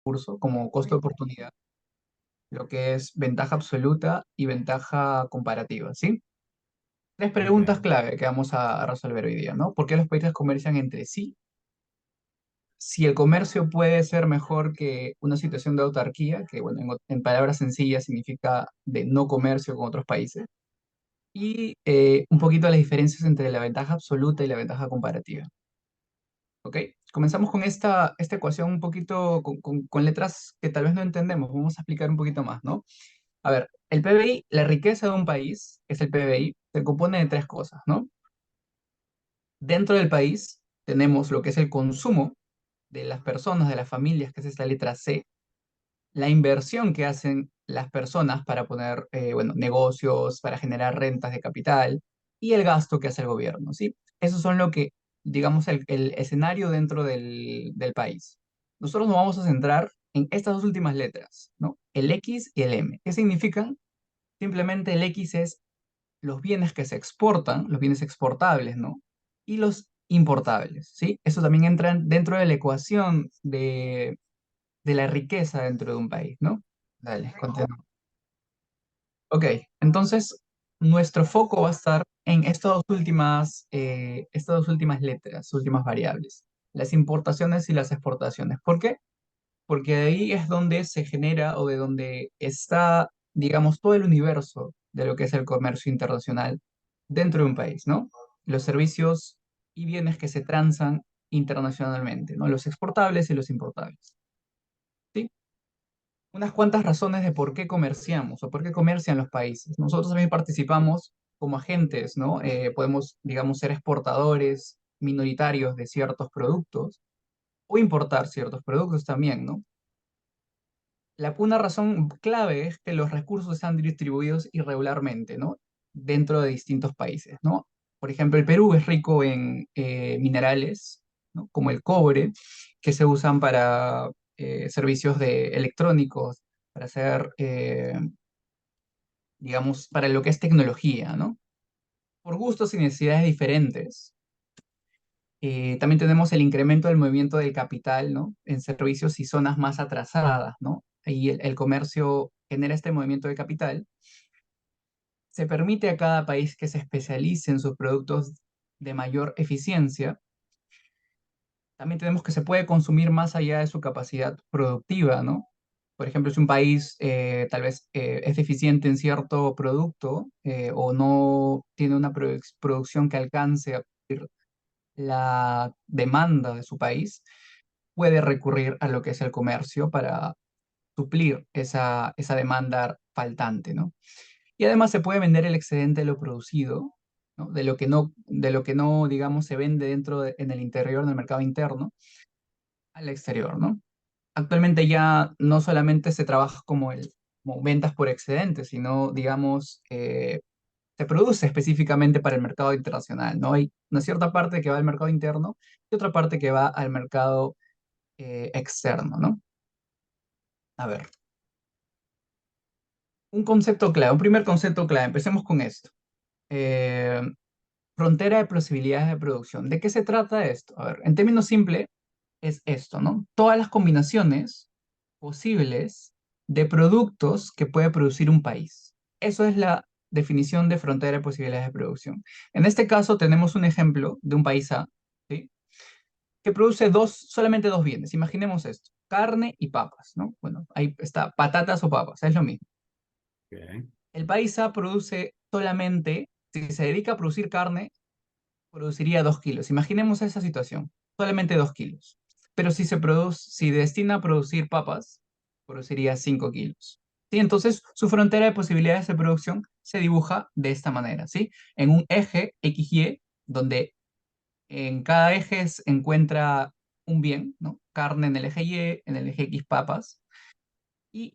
curso como costo de oportunidad, lo que es ventaja absoluta y ventaja comparativa, ¿sí? Tres preguntas Ok. clave que vamos a resolver hoy día, ¿no? ¿Por qué los países comercian entre sí? Si el comercio puede ser mejor que una situación de autarquía, que bueno, en palabras sencillas significa de no comercio con otros países, y un poquito las diferencias entre la ventaja absoluta y la ventaja comparativa. ¿Ok? Comenzamos con esta ecuación un poquito con letras que tal vez no entendemos. Vamos a explicar un poquito más, ¿no? A ver, el PBI, la riqueza de un país, que es el PBI, se compone de tres cosas, ¿no? Dentro del país tenemos lo que es el consumo de las personas, de las familias, que es esta letra C, la inversión que hacen las personas para poner, bueno, negocios, para generar rentas de capital y el gasto que hace el gobierno, ¿sí? Esos son lo que, digamos, el escenario dentro del país. Nosotros nos vamos a centrar en estas dos últimas letras, ¿no? El X y el M. ¿Qué significan? Simplemente el X es los bienes que se exportan, los bienes exportables, ¿no? Y los importables, ¿sí? Eso también entra dentro de la ecuación de la riqueza dentro de un país, ¿no? Dale, continúa. Ok, entonces nuestro foco va a estar en estas dos últimas letras, últimas variables, las importaciones y las exportaciones. ¿Por qué? Porque ahí es donde se genera o de donde está, digamos, todo el universo de lo que es el comercio internacional dentro de un país, ¿no? Los servicios y bienes que se transan internacionalmente, ¿no? Los exportables y los importables. ¿Sí? Unas cuantas razones de por qué comerciamos o por qué comercian los países. Nosotros también participamos como agentes, ¿no? Podemos, digamos, ser exportadores minoritarios de ciertos productos o importar ciertos productos también, ¿no? Una razón clave es que los recursos están distribuidos irregularmente, ¿no? Dentro de distintos países, ¿no? Por ejemplo, el Perú es rico en minerales, ¿no? Como el cobre, que se usan para servicios de electrónicos, para hacer, digamos, para lo que es tecnología, ¿no? Por gustos y necesidades diferentes. También tenemos el incremento del movimiento del capital, ¿no? En servicios y zonas más atrasadas, ¿no? Ahí el comercio genera este movimiento de capital. Se permite a cada país que se especialice en sus productos de mayor eficiencia. También tenemos que se puede consumir más allá de su capacidad productiva, ¿no? Por ejemplo, si un país tal vez es deficiente en cierto producto o no tiene una producción que alcance a cubrir la demanda de su país, puede recurrir a lo que es el comercio para suplir esa demanda faltante, ¿no? Y además se puede vender el excedente de lo producido, ¿no? De lo que no, digamos, se vende en el interior del mercado interno al exterior, ¿no? Actualmente ya no solamente se trabaja como ventas por excedente, sino, digamos, se produce específicamente para el mercado internacional, ¿no? Hay una cierta parte que va al mercado interno y otra parte que va al mercado externo, ¿no? A ver, un concepto clave, un primer concepto clave, empecemos con esto. Eh, Frontera de posibilidades de producción. ¿De qué se trata esto? A ver, en términos simples, es esto, ¿no? Todas las combinaciones posibles de productos que puede producir un país. Eso es la definición de frontera de posibilidades de producción. En este caso tenemos un ejemplo de un país A, ¿sí? Que produce solamente dos bienes. Imaginemos esto, carne y papas, ¿no? Bueno, ahí está, patatas o papas, es lo mismo. Ok. El país A produce solamente, si se dedica a producir carne, produciría 2 kilos. Imaginemos esa situación, solamente 2 kilos. Pero si destina a producir papas, produciría 5 kilos. ¿Sí? Entonces, su frontera de posibilidades de producción se dibuja de esta manera, ¿sí? En un eje XY, donde en cada eje se encuentra un bien, ¿no? Carne en el eje Y, en el eje X papas, y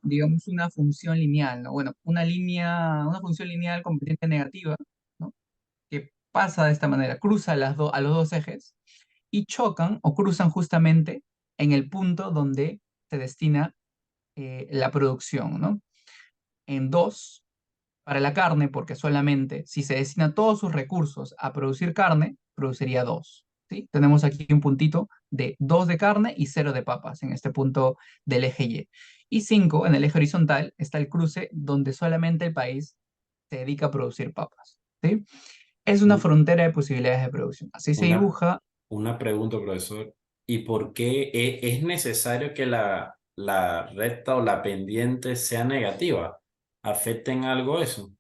digamos, una función lineal, ¿no? Bueno, una función lineal con pendiente negativa, ¿no? Que pasa de esta manera, cruza a los dos ejes y chocan o cruzan justamente en el punto donde se destina la producción, ¿no? En dos, para la carne, porque solamente si se destina todos sus recursos a producir carne, produciría dos. ¿sí? Tenemos aquí un puntito de 2 de carne y 0 de papas en este punto del eje Y. Y 5 en el eje horizontal está el cruce donde solamente el país se dedica a producir papas, ¿sí? Es una Un- frontera de posibilidades de producción. Así se Una, dibuja. una pregunta, profesor. ¿Y por qué es necesario que la recta o la pendiente sea negativa? ¿Afecta en algo eso?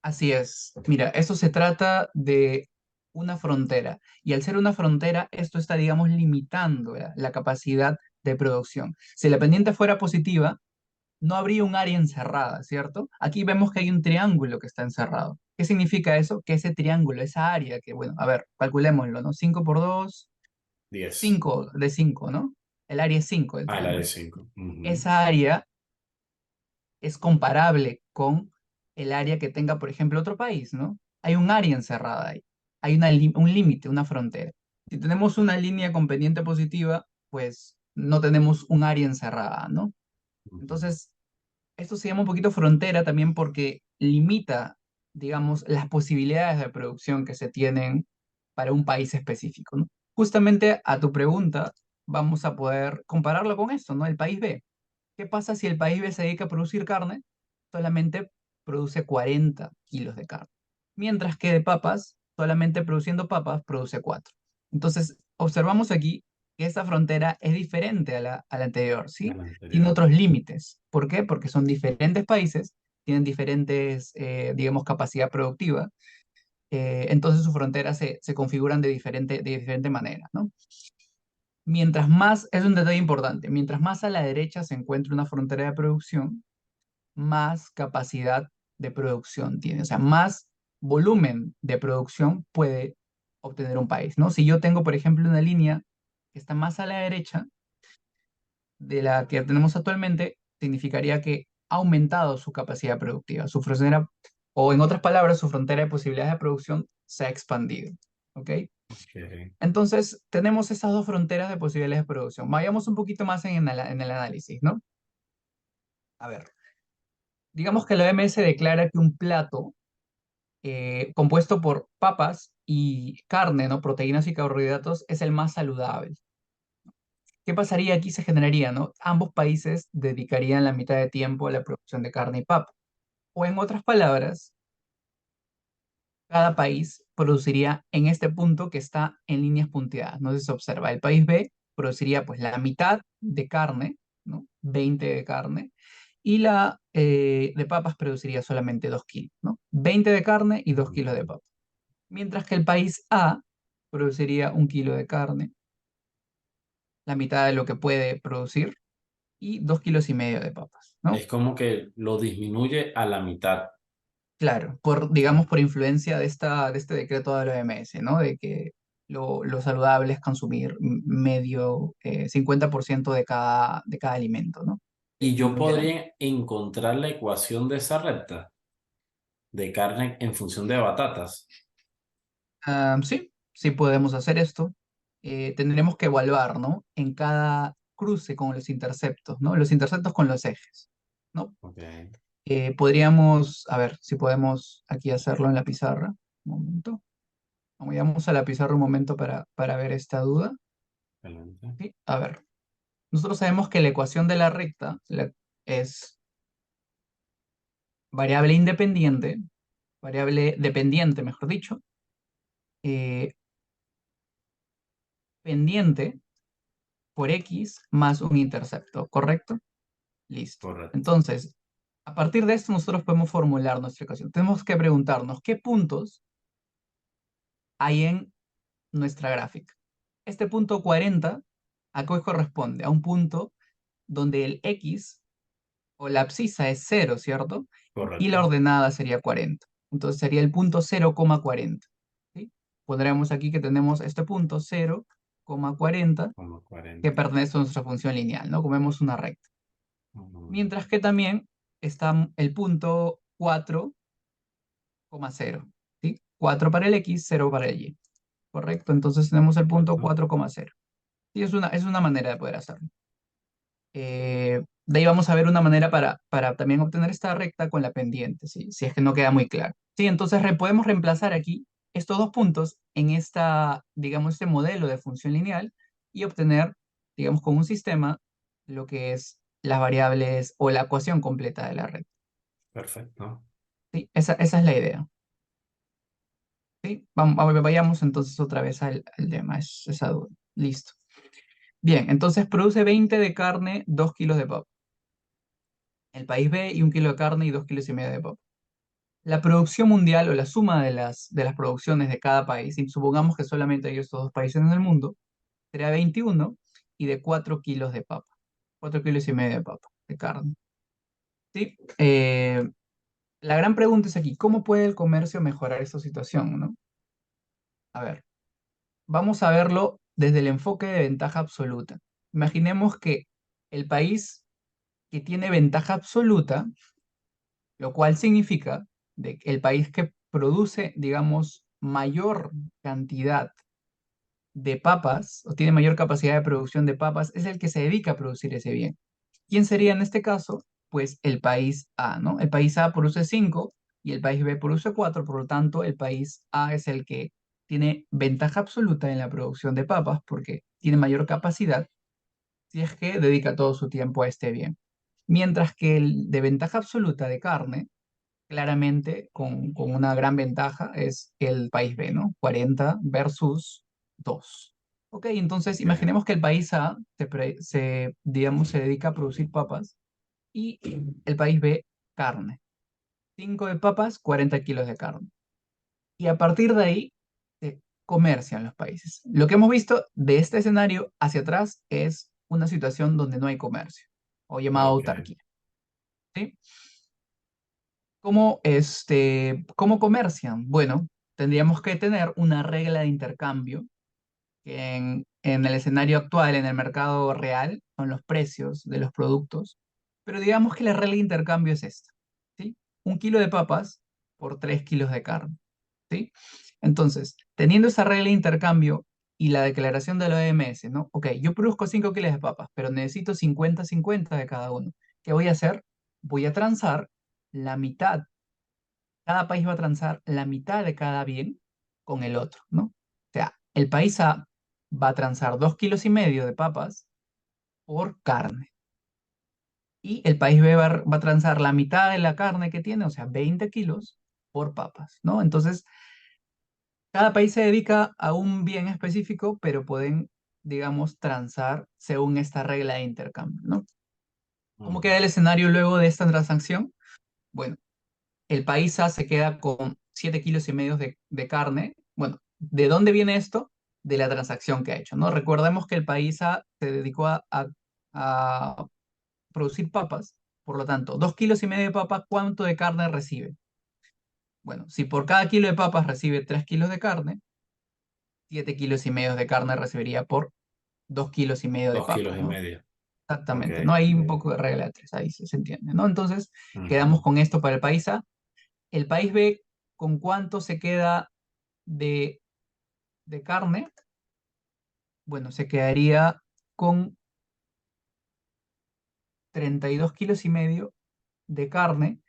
Así es. Mira, esto se trata de una frontera y al ser una frontera, esto está, digamos, limitando la capacidad de producción. Si la pendiente fuera positiva, no habría un área encerrada, ¿cierto? Aquí vemos que hay un triángulo que está encerrado. ¿Qué significa eso? Que ese triángulo, esa área que, bueno, a ver, calculémoslo, ¿no? 5 por 2, 10. 5 de 5, ¿no? El área es 5 del Ah, la de triángulo. 5. Esa área es comparable con el área que tenga, por ejemplo, otro país, ¿no? Hay un área encerrada ahí, hay un límite, una frontera. Si tenemos una línea con pendiente positiva, pues no tenemos un área encerrada, ¿no? Entonces, esto se llama un poquito frontera también porque limita, digamos, las posibilidades de producción que se tienen para un país específico, ¿no? Justamente a tu pregunta, vamos a poder compararlo con esto, ¿no? El país B. ¿Qué pasa si el país B se dedica a producir carne? Solamente produce 40 kilos de carne. Mientras que de papas, solamente produciendo papas, produce 4. Entonces, observamos aquí que esta frontera es diferente a la anterior, A ¿sí? la Tiene anterior. otros límites. ¿Por qué? Porque son diferentes países, tienen diferentes, digamos, capacidad productiva. Entonces sus fronteras se configuran de diferente manera, ¿no? Mientras más, es un detalle importante, mientras más a la derecha se encuentra una frontera de producción, más capacidad de producción tiene, o sea, más volumen de producción puede obtener un país, ¿no? Si yo tengo, por ejemplo, una línea que está más a la derecha de la que tenemos actualmente, significaría que ha aumentado su capacidad productiva, su frontera, o en otras palabras, su frontera de posibilidades de producción se ha expandido, ¿ok? Ok. Entonces, tenemos esas dos fronteras de posibilidades de producción. Vayamos un poquito más en el análisis, ¿no? A ver, digamos que la OMS declara que un plato compuesto por papas y carne, ¿no? Proteínas y carbohidratos, es el más saludable. ¿Qué pasaría aquí? Se generaría, ¿no? Ambos países dedicarían la mitad de tiempo a la producción de carne y papa. O en otras palabras, cada país produciría en este punto que está en líneas punteadas. No sé si se observa. El país B produciría pues la mitad de carne, ¿no? 20 de carne, y la de papas produciría solamente 2 kilos, ¿no? 20 de carne y 2 kilos de Ujú. papa. Mientras que el país A produciría 1 kilo de carne, la mitad de lo que puede producir, y 2,5 kilos de papas, ¿no? Es como que lo disminuye a la mitad. Claro, digamos, por influencia de este decreto de la OMS, ¿no? De que lo saludable es consumir medio, 50% de cada alimento, ¿no? Y yo De la- podría encontrar la ecuación de esa recta de carne en función de batatas. Sí, sí podemos hacer esto. Tendremos que evaluar, ¿no? En cada cruce con los interceptos, ¿no? Los interceptos con los ejes, ¿no? Ok. Podríamos, a ver si podemos aquí hacerlo en la pizarra. Un momento. Vamos a la pizarra un momento para ver esta duda. Excelente. ¿Sí? A ver, nosotros sabemos que la ecuación de la recta es variable independiente, variable dependiente, mejor dicho, eh, pendiente por x más un intercepto, ¿correcto? Listo. Correcto. Entonces, a partir de esto nosotros podemos formular nuestra ecuación. Tenemos que preguntarnos qué puntos hay en nuestra gráfica. Este punto 40, ¿a qué corresponde? A un punto donde el x o la abscisa es 0, ¿cierto? Y la Correcto. ordenada sería 40. Entonces sería el punto 0,40. ¿Sí? Pondremos aquí que tenemos este punto 0,40 Como que 40. pertenece a nuestra función lineal, ¿no? Como vemos una recta. Mm, Mientras que también está el punto 4,0. ¿Sí? 4 para el x, 0 para el y. ¿Correcto? Entonces tenemos el punto correcto. 4,0. Y es una manera de poder hacerlo. De ahí vamos a ver una manera para también obtener esta recta con la pendiente, ¿sí? Si es que no queda muy claro. Sí, entonces podemos reemplazar aquí estos dos puntos en digamos, este modelo de función lineal y obtener, digamos, con un sistema lo que es las variables o la ecuación completa de la red. Perfecto. ¿Sí? Esa es la idea. ¿Sí? Vayamos entonces otra vez al tema, esa duda. Listo. Bien, entonces produce 20 de carne, 2 kilos de papa. El país B y 1 kilo de carne y 2,5 kilos de papa. La producción mundial o la suma de las producciones de cada país, y supongamos que solamente hay estos dos países en el mundo, sería 21 y de 4 kilos de papa. 4,5 kilos de papa, de carne. ¿Sí? La gran pregunta es aquí, ¿cómo puede el comercio mejorar esta situación, no? A ver, vamos a verlo desde el enfoque de ventaja absoluta. Imaginemos que el país que tiene ventaja absoluta, lo cual significa de que el país que produce, digamos, mayor cantidad de papas o tiene mayor capacidad de producción de papas, es el que se dedica a producir ese bien. ¿Quién sería en este caso? Pues el país A, ¿no? El país A produce 5 y el país B produce 4, por lo tanto, el país A es el que tiene ventaja absoluta en la producción de papas porque tiene mayor capacidad si es que dedica todo su tiempo a este bien. Mientras que el de ventaja absoluta de carne, claramente con una gran ventaja, es el país B, ¿no? 40 versus 2. Ok, entonces Ok. imaginemos que el país A digamos, se dedica a producir papas y el país B carne. 5 de papas, 40 kilos de carne. Y a partir de ahí se comercian los países. Lo que hemos visto de este escenario hacia atrás es una situación donde no hay comercio, o llamada Ok. autarquía. ¿Sí? ¿Cómo comercian? Bueno, tendríamos que tener una regla de intercambio que en el escenario actual, en el mercado real, son los precios de los productos. Pero digamos que la regla de intercambio es esta, ¿sí? 1 kilo de papas por 3 kilos de carne, ¿sí? Entonces, teniendo esa regla de intercambio y la declaración de la OMS, ¿no? Ok, yo produzco 5 kilos de papas, pero necesito 50-50 de cada uno. ¿Qué voy a hacer? Voy a transar la mitad. Cada país va a transar la mitad de cada bien con el otro, ¿no? O sea, el país A va a transar 2,5 kilos de papas por carne. Y el país B va a transar la mitad de la carne que tiene, o sea, 20 kilos por papas, ¿no? Entonces, cada país se dedica a un bien específico, pero pueden, digamos, transar según esta regla de intercambio, ¿no? ¿Cómo queda Ujú. el escenario luego de esta transacción? Bueno, el país A se queda con 7,5 kilos de carne. Bueno, ¿de dónde viene esto? De la transacción que ha hecho, ¿no? Recordemos que el país A se dedicó a producir papas, por lo tanto, 2,5 kilos de papas, ¿cuánto de carne recibe? Bueno, si por cada kilo de papas recibe 3 kilos de carne, 7,5 kilos de carne recibiría por 2,5 kilos de Dos papas, kilos y ¿no? medio. Ok. Exactamente, ¿no? Hay un poco de regla de tres, ahí se entiende, ¿no? Entonces, quedamos Ujú. con esto para el país A. El país B, ¿con cuánto se queda de, de carne? Bueno, se quedaría con 32,5 kilos de carne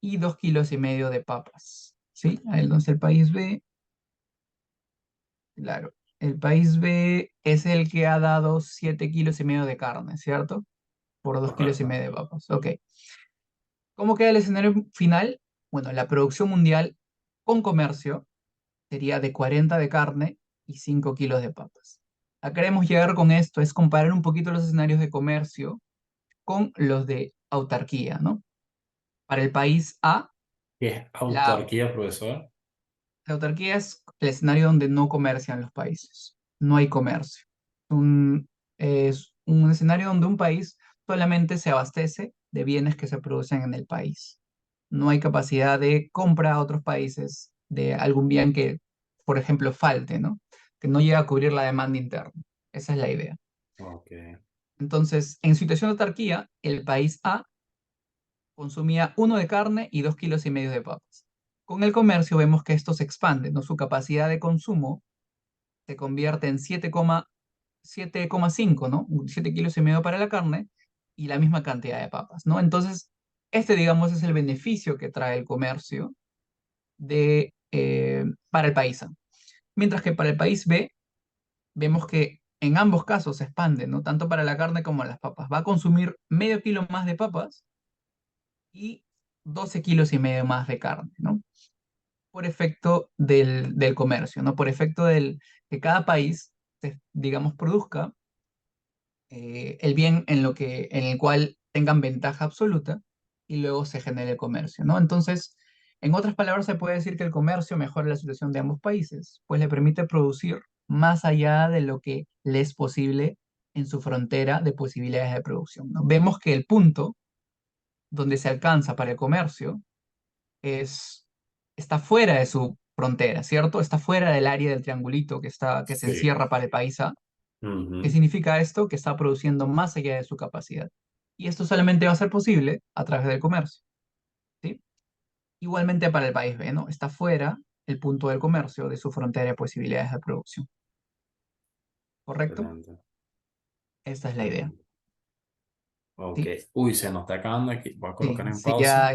y 2,5 kilos de papas, ¿sí? Entonces el país B, claro, el país B es el que ha dado 7,5 kilos de carne, ¿cierto? Por dos kilos y Correcto. medio de papas. Ok. ¿Cómo queda el escenario final? Bueno, la producción mundial con comercio sería de 40 de carne y 5 kilos de papas. A qué queremos llegar con esto es comparar un poquito los escenarios de comercio con los de autarquía, ¿no? Para el país A, ¿Qué es la, autarquía, profesor? la autarquía es el escenario donde no comercian los países, no hay comercio. Es un escenario donde un país solamente se abastece de bienes que se producen en el país. No hay capacidad de compra a otros países de algún bien que, por ejemplo, falte, ¿no? Que no llega a cubrir la demanda interna. Esa es la idea. Ok. Entonces, en situación de autarquía, el país A consumía 1 de carne y 2,5 kilos de papas. Con el comercio vemos que esto se expande, ¿no? Su capacidad de consumo se convierte en 7,5, ¿no? 7,5 kilos para la carne y la misma cantidad de papas, ¿no? Entonces, digamos, es el beneficio que trae el comercio de para el país A. Mientras que para el país B vemos que en ambos casos se expande, ¿no? Tanto para la carne como las papas. Va a consumir medio kilo más de papas y 12 kilos y medio más de carne, ¿no? Por efecto del comercio, ¿no? Por efecto del que cada país, digamos, produzca el bien en el cual tengan ventaja absoluta y luego se genere el comercio, ¿no? Entonces, en otras palabras, se puede decir que el comercio mejora la situación de ambos países, pues le permite producir más allá de lo que le es posible en su frontera de posibilidades de producción, ¿no? Vemos que el punto donde se alcanza para el comercio es, está fuera de su frontera, ¿cierto? Está fuera del área del triangulito que se Sí. encierra para el país A. ¿Qué Ujú. significa esto? Que está produciendo más allá de su capacidad. Y esto solamente va a ser posible a través del comercio, ¿sí? Igualmente para el país B, ¿no? Está fuera el punto del comercio de su frontera de posibilidades de producción, ¿correcto? Excelente, Esta es la idea, excelente. Ok. ¿sí? Uy, se nos está acabando aquí. Voy a Sí, colocar en sí, pausa. ya